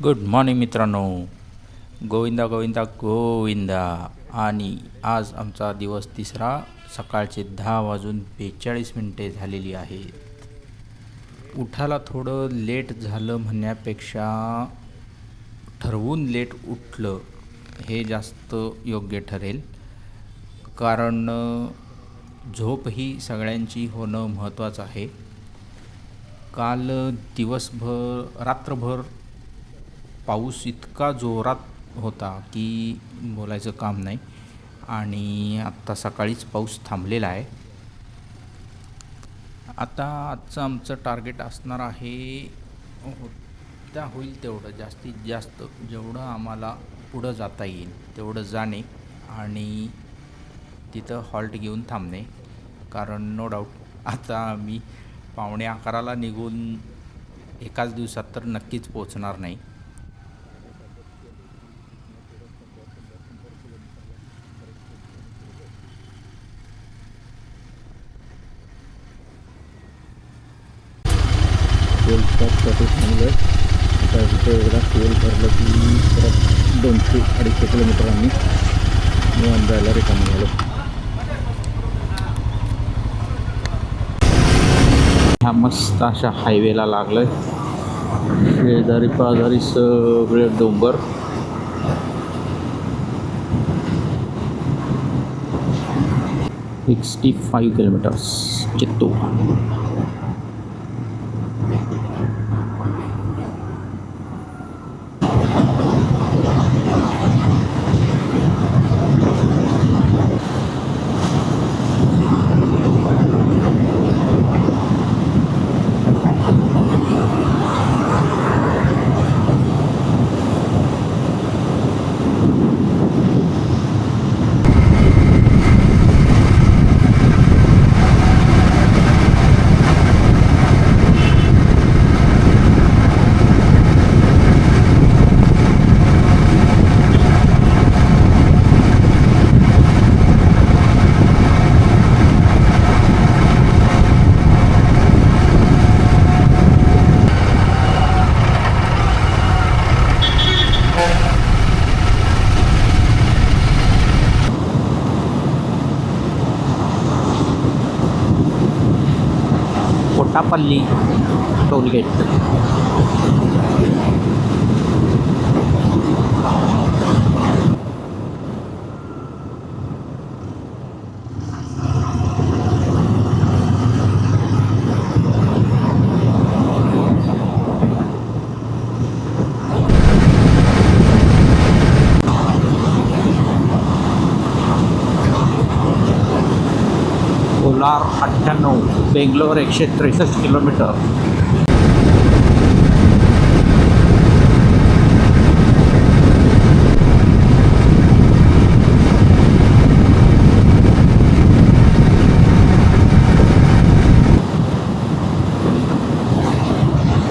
Good morning मित्रांनो. गोविंदा गोविंदा गोविंदा. आणि आज आमचा दिवस तिसरा. सकाळचे 10:42 झालेली आहेत. उठायला थोडं लेट झालं म्हणण्यापेक्षा ठरवून लेट उठलं हे जास्त योग्य ठरेल. कारण झोप ही सगळ्यांची होणं महत्त्वाचं आहे. काल रात्रभर पाऊस इतका जोरात होता की बोलायचं काम नाही. आणि आत्ता सकाळीच पाऊस थांबलेला आहे. आता आजचं आमचं टार्गेट असणार आहे होईल तेवढं जास्तीत जास्त जेवढं आम्हाला पुढं जाता येईल तेवढं जाणे आणि तिथं हॉल्ट घेऊन थांबणे. कारण नो डाऊट आता आम्ही 11:15 निघून एकाच दिवसात तर नक्कीच पोचणार नाही. फ्युएल स्टॉपसाठी थांबलो आहे. आता इथे एकदा फ्युएल भरलं की परत 200-250 किलोमीटर आम्ही निवांत जायला रिकामं झालो. ह्या मस्त अशा हायवेला लागलं आहे. शेजारी पाजारी सगळे डोंगर. ₹65 kilometres Chittoor. Kotapalli toll gate. Kolar 98, Bangalore 163 kilometre.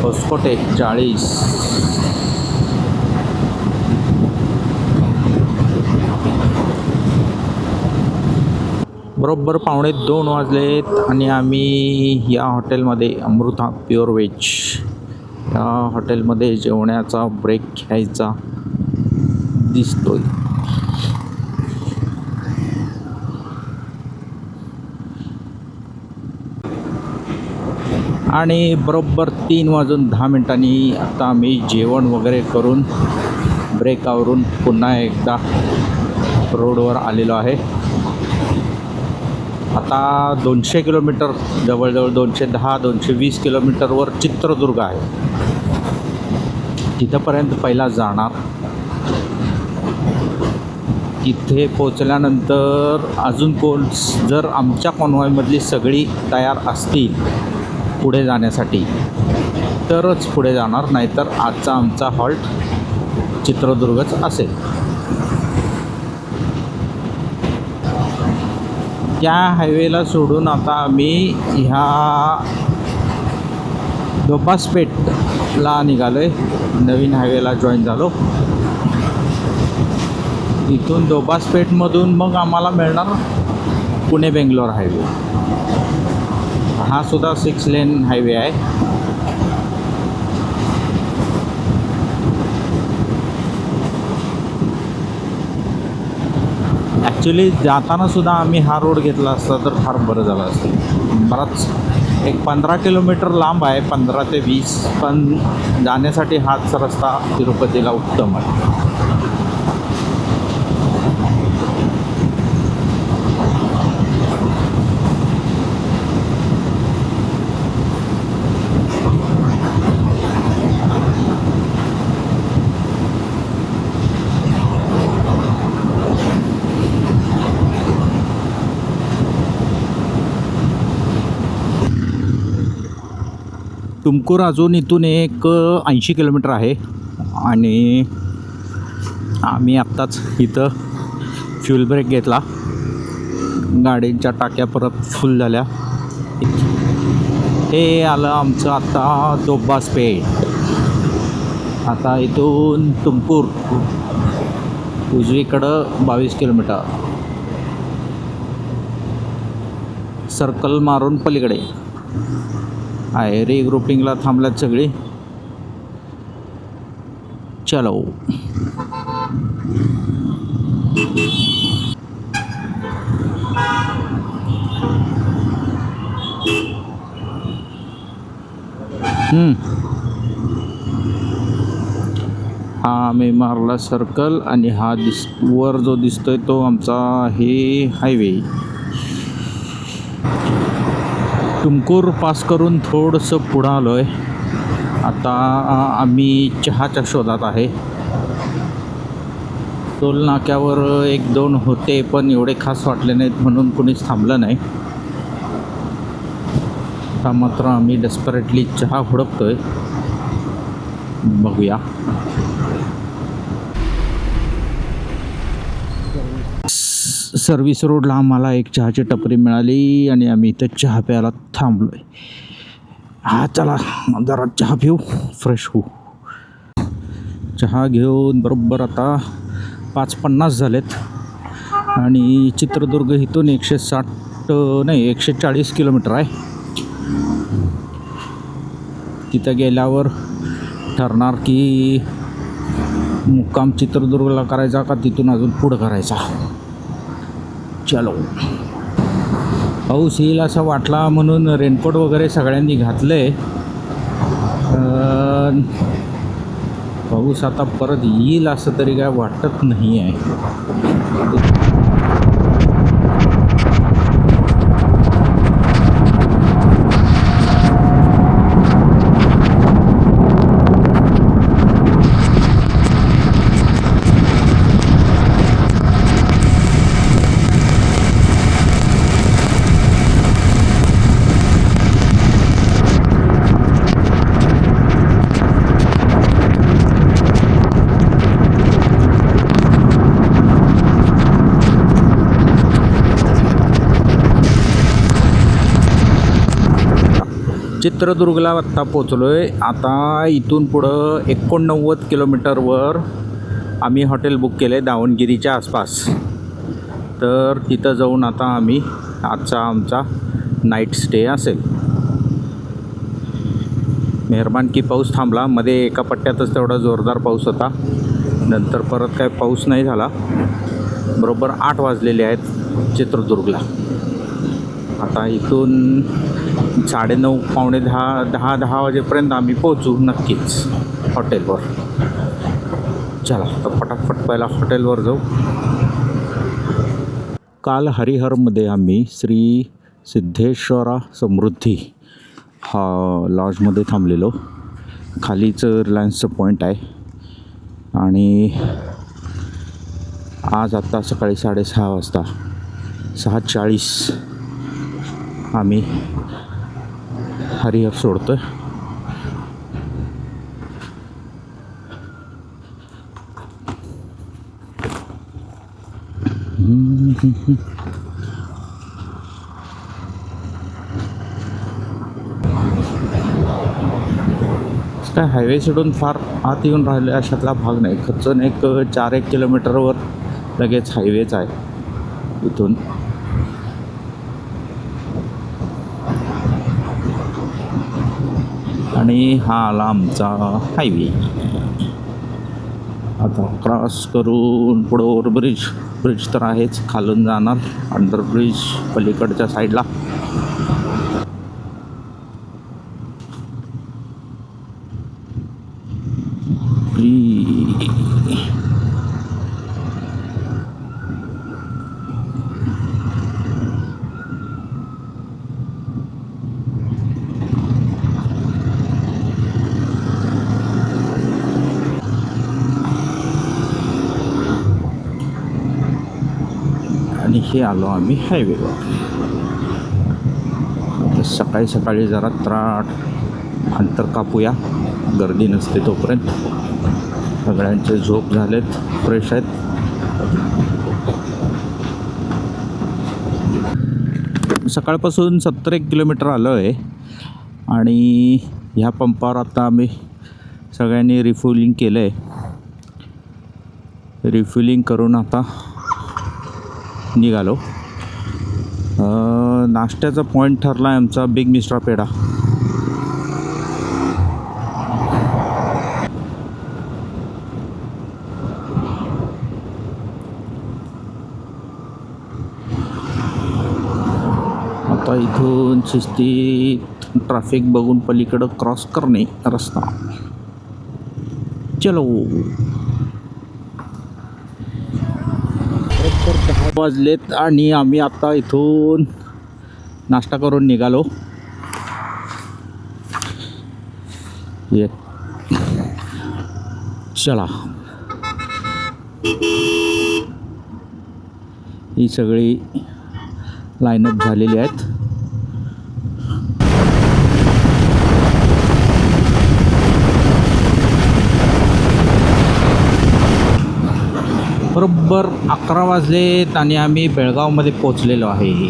Hoskote 40. बरोबर 1:45 वाजलेत आणि आम्ही या हॉटेलमध्ये अमृता प्युअर व्हेज या हॉटेलमध्ये जेवणाचा ब्रेक घ्यायचा दिसतोय. आणि बरोबर 3:10 आता आम्ही जेवण वगैरे करून ब्रेकावरून पुन्हा एकदा रोडवर आलेलो आहे. आता 200 किलोमीटर जवळजवळ 210-220 किलोमीटरवर चित्रदुर्ग आहे. तिथंपर्यंत पहिला जाणार. तिथे पोचल्यानंतर अजून कोण जर आमच्या कॉन्वॉयमधली सगळी तयार असतील पुढे जाण्यासाठी तरच पुढे जाणार, नाहीतर आजचा आमचा हॉल्ट चित्रदुर्गच असेल. त्या हायवेला सोडून आता आम्ही ह्या दोबासपेठला निघालो आहे. नवीन हायवेला जॉईन झालो. इथून दोबासपेठमधून मग आम्हाला मिळणार पुणे बेंगलोर हायवे. हा सुद्धा 6 लेन हायवे आहे. ॲक्च्युली जाताना सुद्धा आम्ही हा रोड घेतला असता तर फार बरं झालं असतं. बराच एक 15 किलोमीटर लांब आहे, 15 ते 20, पण जाण्यासाठी हाच रस्ता तिरुपतीला उत्तम आहे. तुमकूर अजून इथून एक 80 किलोमीटर आहे आणि आम्ही आत्ताच इथं फ्यूल ब्रेक घेतला. गाडीच्या टाक्या परत फुल झाल्या. हे आलं आमचं आत्ता दोब्बास पेठ. आता इथून तुमकूर उजवीकडं 22 किलोमीटर, सर्कल मारून पलीकडे आहे. रिग्रुपिंगला थांबल्यात सगळी. चलो. हा आम्ही मारला सर्कल आणि हा वर जो दिसतोय तो आमचा हे हायवे. तुमकूर पास करून थोडंसं पुढं आलो आहे. आता आम्ही चहाच्या शोधात आहे. टोल नाक्यावर 1-2 होते पण एवढे खास वाटले नाहीत म्हणून कुणीच थांबलं नाही. आता मात्र आम्ही डेस्परेटली चहा हुडकतोय. बघूया. सर्व्हिस रोडला आम्हाला एक चहाची टपरी मिळाली आणि आम्ही इथं चहा प्यायला थांबलो आहे. हा चला जरा चहा पिऊ, फ्रेश होऊ. चहा घेऊन बरोबर आता 5:50 झालेत आणि चित्रदुर्ग इथून 140 किलोमीटर आहे. तिथं गेल्यावर ठरणार की मुक्काम चित्रदुर्गला करायचा का तिथून अजून पुढं करायचा. चलो. पाऊस येईल असं वाटला म्हणून रेनकोट वगैरे सगळ्यांनी घातले. पाऊस आता परत येईल असं तरी काय वाटत नाही आहे. चित्रदुर्गला आत्ता पोचलो आहे. आता इथून पुढं 89 किलोमीटरवर आम्ही हॉटेल बुक केलं आहे दावणगिरीच्या आसपास. तर तिथं जाऊन आता आम्ही आमचा नाईट स्टे असेल. मेहरबान की पाऊस थांबला. मध्ये एका पट्ट्यातच तेवढा जोरदार पाऊस होता. नंतर परत काय पाऊस नाही झाला. बरोबर 8 वाजलेले आहेत चित्रदुर्गला. आता इथून 9:30 पावणे 10 वाजेपर्यंत आम्ही पोहोचू नक्कीच हॉटेलवर. चला तर पटापट पहिला हॉटेलवर जाऊ. काल हरिहरमध्ये आम्ही श्री सिद्धेश्वरा समृद्धी हा लॉजमध्ये थांबलेलो. खालीच रिलायन्सचं पॉईंट आहे. आणि आज आत्ता सकाळी 6:30 वाजता 6:40 आम्ही हरिहर सोडतो आहे. काय हायवे सोडून फार आत येऊन राहिले अशातला भाग नाही. खचून एक 4-1 किलोमीटरवर लगेच हायवेच आहे इथून. आणि हा आला आमचा हायवे. आता क्रॉस करून पुढं ओव्हरब्रिज ब्रिज तर आहेच, खालून जाणार अंडरब्रिज पलीकडच्या साईडला. आणि हे आलो आम्ही हायवेवर. आता सकाळी सकाळी जरा अंतर कापूया, गर्दी नसते तोपर्यंत. सगळ्यांचे झोप झालेत, फ्रेश आहेत. सकाळपासून 70 किलोमीटर आलो आहे आणि ह्या पंपावर आता आम्ही सगळ्यांनी रिफ्युलिंग केलं आहे. रिफ्युलिंग करून आता निघालो. नाश्त्याचा पॉईंट ठरला आहे आमचा बिग मिस्टर पेढा. आता इथून शिस्तीत ट्रॅफिक बघून पलीकडं क्रॉस करणे रस्ता. चलो. 10 वाजलेत आणि आम्ही आता इथून नाश्ता करून निघालो. ये चला. ही सगळी लाईनअप झालेली आहेत. बरोबर 11 वाजलेत आणि आम्ही बेळगावमध्ये पोचलेलो आहे.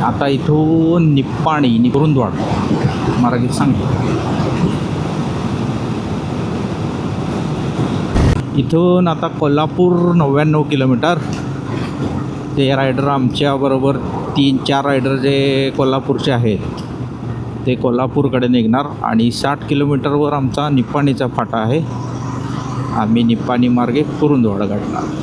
आता इथून निप्पाणी कुरुंदवाड मराठीत सांगतो. इथून आता कोल्हापूर 99 किलोमीटर. ते रायडर आमच्याबरोबर 3-4 रायडर जे कोल्हापूरचे आहेत ते कोल्हापूरकडे निघणार आणि 60 किलोमीटरवर आमचा निप्पाणीचा फाटा आहे. आम्ही निप्पाणी मार्गे कुरुंदवाड गाठणार.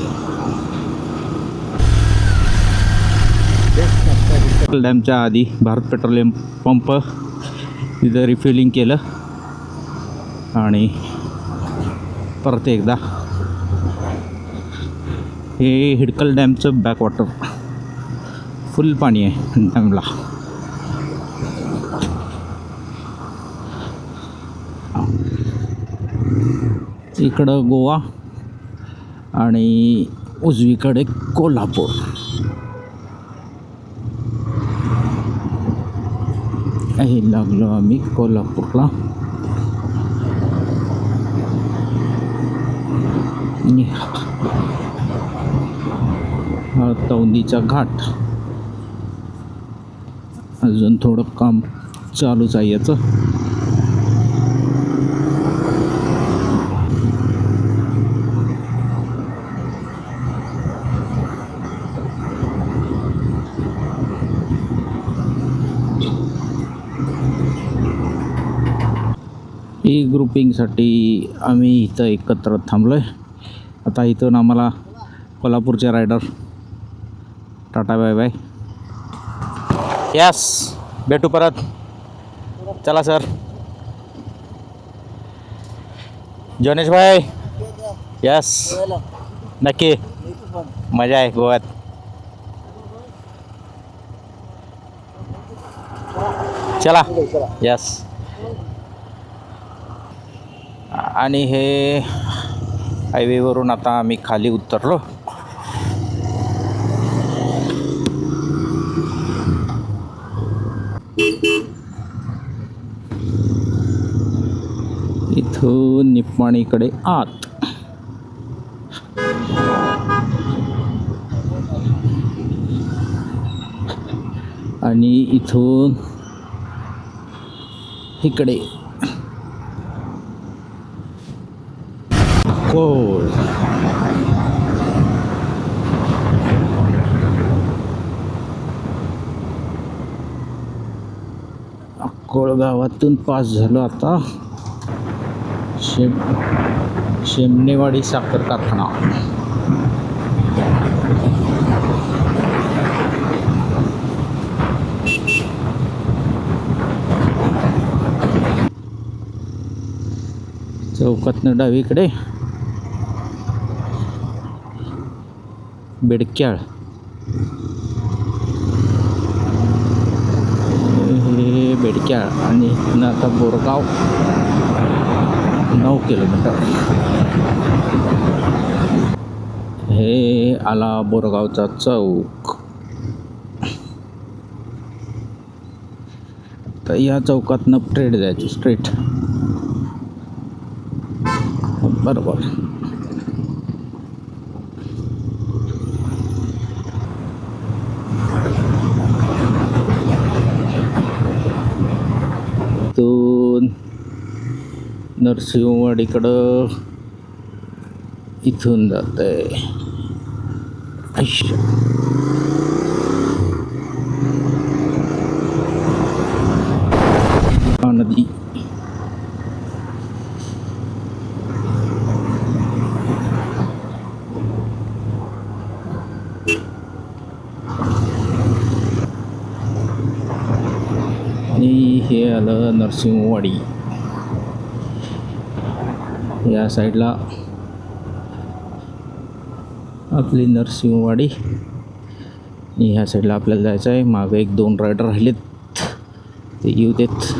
डॅमच्या आधी भारत पेट्रोलियम पंप तिथं रिफ्युलिंग केलं आणि परत एकदा हे हिडकल डॅमचं बॅकवॉटर फुल पाणी आहे डॅमला. इकडं गोवा आणि उजवीकडे कोल्हापूर. हे लागलो आम्ही कोल्हापूरला. हा तौंदीचा घाट. अजून थोडं काम चालूच आहे याचं. ई ग्रुपिंगसाठी आम्ही इथं एकत्र थांबलो आहे. आता इथून आम्हाला कोल्हापूरचे rider tata bye bye. Yes, भेटू परत. चला सर. जनेश भाई. यस, नक्की मजा आहे गोव्यात. चला. यस. आणि हे हायवेवरून आता आम्ही खाली उतरलो. इथून निप्पाणीकडे आत. आणि इथून इकडे कोळ. अक्कोळ गावातून पास झालो आता. शेमनेवाडी साखर कारखाना. चौकातनं डावीकडे बेडक्याळ, हे बेडक्याळ आणि इथनं आता बोरगाव 9 किलोमीटर. हे आला बोरगावचा चौक. तर या चौकातनं स्ट्रेट जायचं, स्ट्रेट बरोबर. नरसिंहवाडीकडं इथून जात आहे. नदी आणि हे आलं नरसिंहवाडी. या साईडला आपली नरसिंहवाडी आणि ह्या साईडला आपल्याला जायचं आहे. मागं 1-2 रायडर राहिलेत, ते येऊ देत.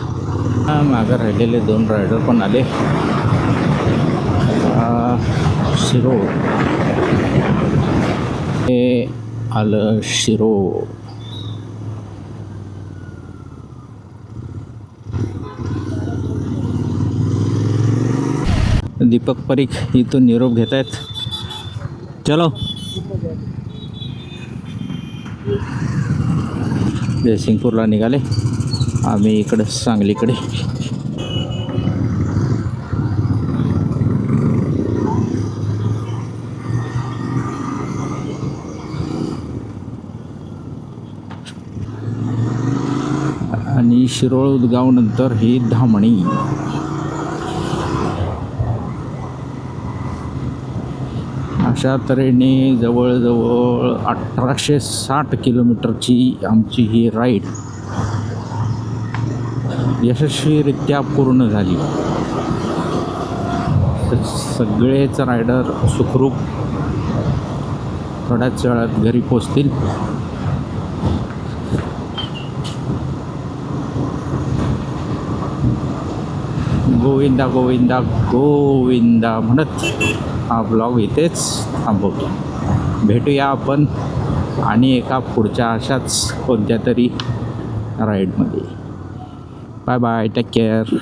मागं राहिलेले 2 रायडर पण आले. शिरोळ हे आलं शिरोळ. दीपक परीख इथून निरोप घेत आहेत. चलो जयसिंगपूरला निघाले आम्ही, इकडं सांगलीकडे. आणि शिरोळ उदगाव नंतर ही धामणी. अशा तऱ्हेने जवळजवळ 1860 किलोमीटरची आमची ही राईड यशस्वीरित्या पूर्ण झाली. सगळेच रायडर सुखरूप थोड्याच वेळात घरी पोचतील. गोविंदा गोविंदा गोविंदा म्हणत हा ब्लॉग इथेच थांबवतो. भेटूया आपण आणि एका पुढच्या अशाच कोणत्या तरी राईडमध्ये. Bye bye, take care.